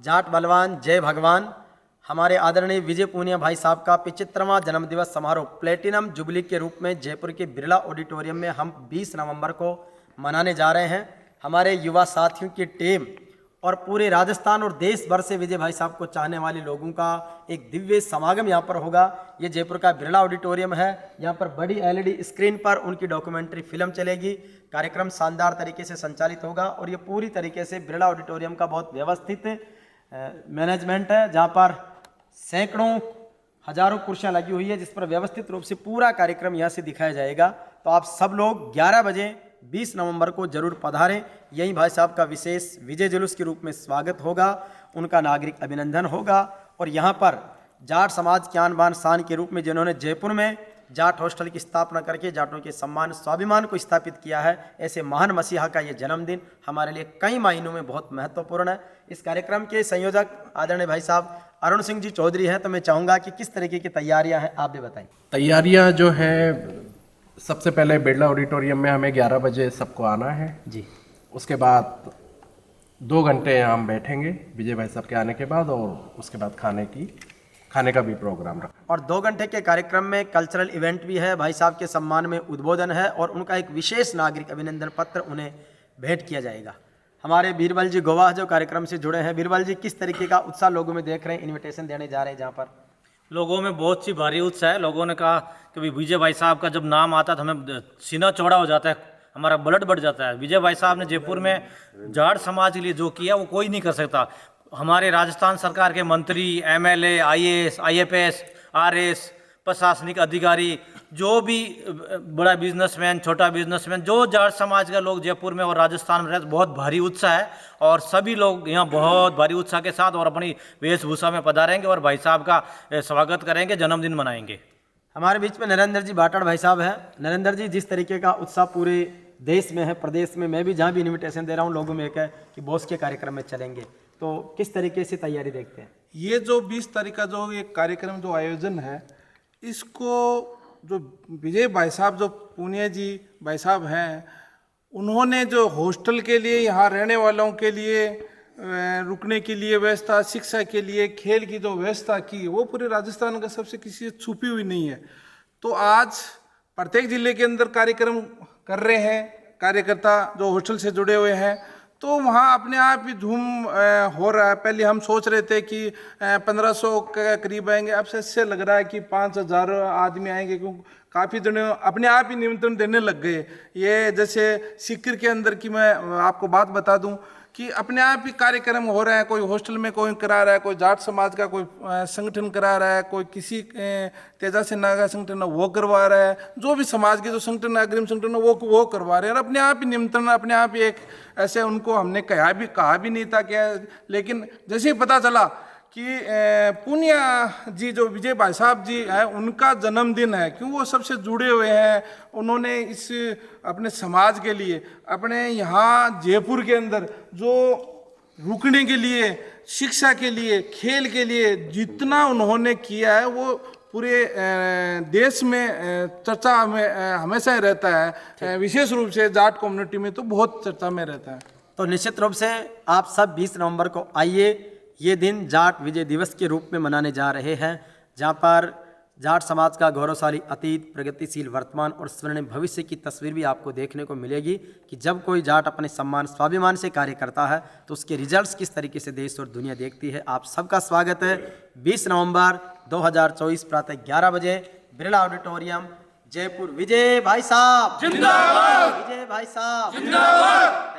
जाट बलवान जय भगवान। हमारे आदरणीय विजय पूनिया भाई साहब का 75वां जन्मदिवस समारोह प्लेटिनम जुबली के रूप में जयपुर के बिरला ऑडिटोरियम में हम 20 नवंबर को मनाने जा रहे हैं। हमारे युवा साथियों की टीम और पूरे राजस्थान और देश भर से विजय भाई साहब को चाहने वाले लोगों का एक दिव्य समागम यहाँ पर होगा। ये जयपुर का बिरला ऑडिटोरियम है। यहाँ पर बड़ी एलईडी स्क्रीन पर उनकी डॉक्यूमेंट्री फिल्म चलेगी। कार्यक्रम शानदार तरीके से संचालित होगा और ये पूरी तरीके से बिरला ऑडिटोरियम का बहुत व्यवस्थित मैनेजमेंट है, जहाँ पर सैकड़ों हजारों कुर्सियाँ लगी हुई है, जिस पर व्यवस्थित रूप से पूरा कार्यक्रम यहाँ से दिखाया जाएगा। तो आप सब लोग 11 बजे 20 नवंबर को जरूर पधारें। यही भाई साहब का विशेष विजय जुलूस के रूप में स्वागत होगा, उनका नागरिक अभिनंदन होगा। और यहाँ पर जाट समाज की आन बान शान के रूप में जिन्होंने जयपुर में जाट हॉस्टल की स्थापना करके जाटों के सम्मान स्वाभिमान को स्थापित किया है, ऐसे महान मसीहा का ये जन्मदिन हमारे लिए कई मायनों में बहुत महत्वपूर्ण है। इस कार्यक्रम के संयोजक आदरणीय भाई साहब अरुण सिंह जी चौधरी हैं, तो मैं चाहूँगा कि किस तरीके की तैयारियां हैं आप भी बताएं। तैयारियां जो है, सबसे पहले बिरला ऑडिटोरियम में हमें 11 बजे सबको आना है जी। उसके बाद 2 घंटे हम बैठेंगे विजय भाई साहब के आने के बाद, और उसके बाद खाने का भी प्रोग्राम रखा। और 2 घंटे के कार्यक्रम में कल्चरल इवेंट भी है, भाई साहब के सम्मान में उद्बोधन है और उनका एक विशेष नागरिक अभिनंदन पत्र उन्हें भेंट किया जाएगा। हमारे बीरबल जी गवाह जो कार्यक्रम से जुड़े हैं, बीरबल जी किस तरीके का उत्साह लोगों में देख रहे हैं, इन्विटेशन देने जा रहे हैं जहाँ पर? लोगों में बहुत सी भारी उत्साह है। लोगों ने कहा कि भाई विजय भाई साहब का जब नाम आता है तो हमें सीना चौड़ा हो जाता है, हमारा ब्लड बढ़ जाता है। विजय भाई साहब ने जयपुर में जाट समाज के लिए जो किया वो कोई नहीं कर सकता। हमारे राजस्थान सरकार के मंत्री, एमएलए, आईएएस, आईएफएस, आरएस, प्रशासनिक अधिकारी, जो भी बड़ा बिजनेसमैन, छोटा बिजनेसमैन, जो जाट समाज का लोग जयपुर में और राजस्थान में रहते, बहुत भारी उत्साह है। और सभी लोग यहाँ बहुत भारी उत्साह के साथ और अपनी वेशभूषा में पधारेंगे और भाई साहब का स्वागत करेंगे, जन्मदिन मनाएंगे। हमारे बीच में नरेंद्र जी बाटड़ भाई साहब हैं। नरेंद्र जी, जिस तरीके का उत्साह पूरे देश में है, प्रदेश में, मैं भी जहाँ भी इन्विटेशन दे रहा हूँ लोगों में एक है कि बॉस के कार्यक्रम में चलेंगे, तो किस तरीके से तैयारी देखते हैं? ये जो 20 तारीख का जो ये कार्यक्रम जो आयोजन है, इसको जो विजय भाई साहब जो पूनिया जी भाई साहब हैं, उन्होंने जो हॉस्टल के लिए, यहाँ रहने वालों के लिए रुकने के लिए व्यवस्था, शिक्षा के लिए, खेल की जो व्यवस्था की, वो पूरे राजस्थान का सबसे किसी से छुपी हुई नहीं है। तो आज प्रत्येक जिले के अंदर कार्यक्रम कर रहे हैं कार्यकर्ता जो हॉस्टल से जुड़े हुए हैं, तो वहाँ अपने आप ही धूम हो रहा है। पहले हम सोच रहे थे कि 1500 के करीब आएंगे, अब से इससे लग रहा है कि 5000 आदमी आएंगे, क्योंकि काफ़ी जने अपने आप ही निमंत्रण देने लग गए। ये जैसे सीकर के अंदर की मैं आपको बात बता दूं कि अपने आप ही कार्यक्रम हो रहे हैं। कोई हॉस्टल में कोई करा रहा है, कोई जाट समाज का कोई संगठन करा रहा है, कोई किसी तेजा से नागा संगठन वो करवा रहा है, जो भी समाज के जो संगठन अग्रिम संगठन वो करवा रहे हैं। और अपने आप ही निमंत्रण, अपने आप ही एक ऐसे उनको हमने कहा भी नहीं था क्या, लेकिन जैसे ही पता चला कि पूनिया जी जो विजय भाई साहब जी हैं, उनका जन्मदिन है, क्यों वो सबसे जुड़े हुए हैं। उन्होंने इस अपने समाज के लिए, अपने यहाँ जयपुर के अंदर जो रुकने के लिए, शिक्षा के लिए, खेल के लिए जितना उन्होंने किया है, वो पूरे देश में चर्चा में हमेशा ही रहता है। विशेष रूप से जाट कम्युनिटी में तो बहुत चर्चा में रहता है। तो निश्चित रूप से आप सब 20 नवंबर को आइए। ये दिन जाट विजय दिवस के रूप में मनाने जा रहे हैं, जहाँ पर जाट समाज का गौरवशाली अतीत, प्रगतिशील वर्तमान और स्वर्णिम भविष्य की तस्वीर भी आपको देखने को मिलेगी कि जब कोई जाट अपने सम्मान स्वाभिमान से कार्य करता है तो उसके रिजल्ट्स किस तरीके से देश और दुनिया देखती है। आप सबका स्वागत है 20 नवंबर 2024 प्रातः 11 बजे बिरला ऑडिटोरियम, जयपुर। विजय भाई साहब जिंदाबाद, विजय भाई साहब जिंदाबाद।